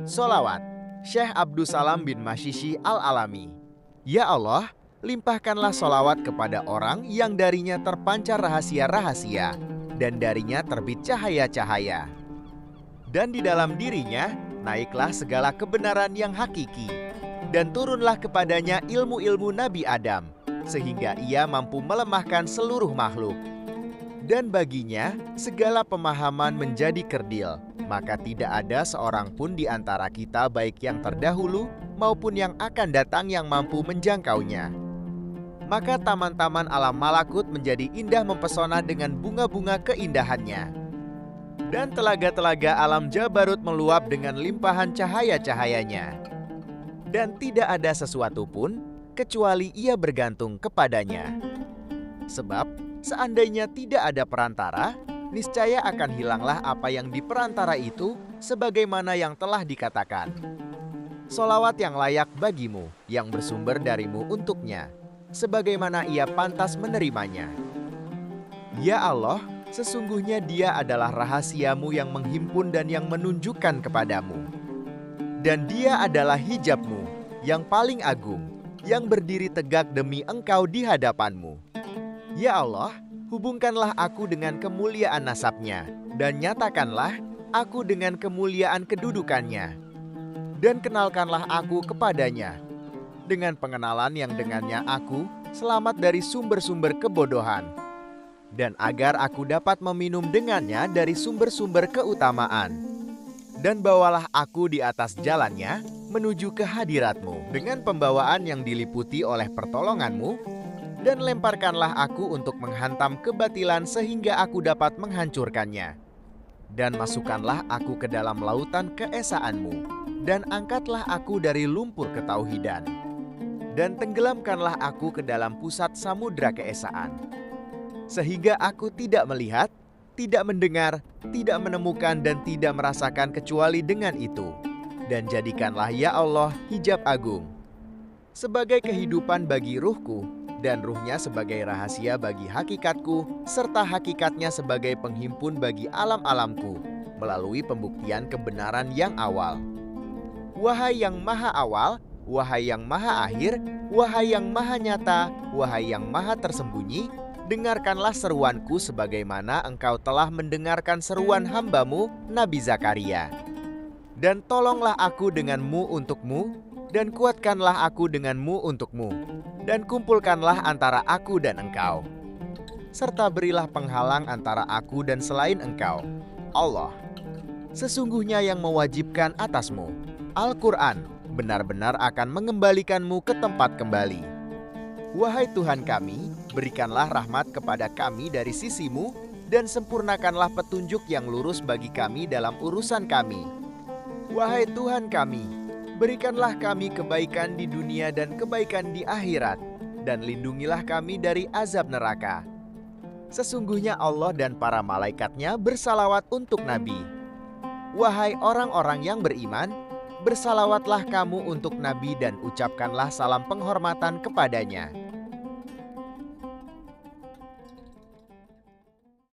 Sholawat, Syekh Abdus Salam bin Mashishi Al-Alami. Ya Allah, limpahkanlah sholawat kepada orang yang darinya terpancar rahasia-rahasia dan darinya terbit cahaya-cahaya. Dan di dalam dirinya naiklah segala kebenaran yang hakiki, dan turunlah kepadanya ilmu-ilmu Nabi Adam, sehingga ia mampu melemahkan seluruh makhluk. Dan baginya segala pemahaman menjadi kerdil, maka tidak ada seorang pun di antara kita baik yang terdahulu maupun yang akan datang yang mampu menjangkaunya. Maka taman-taman alam malakut menjadi indah mempesona dengan bunga-bunga keindahannya. Dan telaga-telaga alam Jabarut meluap dengan limpahan cahaya-cahayanya. Dan tidak ada sesuatu pun kecuali ia bergantung kepadanya. Sebab seandainya tidak ada perantara, niscaya akan hilanglah apa yang diperantara itu sebagaimana yang telah dikatakan. Sholawat yang layak bagimu, yang bersumber darimu untuknya, sebagaimana ia pantas menerimanya. Ya Allah, sesungguhnya Dia adalah rahasiamu yang menghimpun dan yang menunjukkan kepadamu. Dan Dia adalah hijabmu yang paling agung, yang berdiri tegak demi Engkau di hadapanmu. Ya Allah, hubungkanlah aku dengan kemuliaan nasabnya, dan nyatakanlah aku dengan kemuliaan kedudukannya. Dan kenalkanlah aku kepadanya, dengan pengenalan yang dengannya aku selamat dari sumber-sumber kebodohan. Dan agar aku dapat meminum dengannya dari sumber-sumber keutamaan. Dan bawalah aku di atas jalannya menuju ke hadiratmu dengan pembawaan yang diliputi oleh pertolonganmu, dan lemparkanlah aku untuk menghantam kebatilan sehingga aku dapat menghancurkannya. Dan masukkanlah aku ke dalam lautan keesaanmu, dan angkatlah aku dari lumpur ketauhidan. Dan tenggelamkanlah aku ke dalam pusat samudra keesaan, sehingga aku tidak melihat, tidak mendengar, tidak menemukan, dan tidak merasakan kecuali dengan itu. Dan jadikanlah ya Allah hijab agung, sebagai kehidupan bagi ruhku, dan ruhnya sebagai rahasia bagi hakikatku, serta hakikatnya sebagai penghimpun bagi alam-alamku, melalui pembuktian kebenaran yang awal. Wahai yang maha awal, wahai yang maha akhir, wahai yang maha nyata, wahai yang maha tersembunyi, dengarkanlah seruanku sebagaimana Engkau telah mendengarkan seruan hamba-Mu Nabi Zakaria. Dan tolonglah aku denganmu untukmu, dan kuatkanlah aku denganmu untukmu, dan kumpulkanlah antara aku dan Engkau. Serta berilah penghalang antara aku dan selain Engkau, Allah. Sesungguhnya yang mewajibkan atasmu, Al-Quran, benar-benar akan mengembalikanmu ke tempat kembali. Wahai Tuhan kami, berikanlah rahmat kepada kami dari sisi-Mu, dan sempurnakanlah petunjuk yang lurus bagi kami dalam urusan kami. Wahai Tuhan kami, berikanlah kami kebaikan di dunia dan kebaikan di akhirat, dan lindungilah kami dari azab neraka. Sesungguhnya Allah dan para malaikatnya bersalawat untuk Nabi. Wahai orang-orang yang beriman, bersalawatlah kamu untuk Nabi dan ucapkanlah salam penghormatan kepadanya.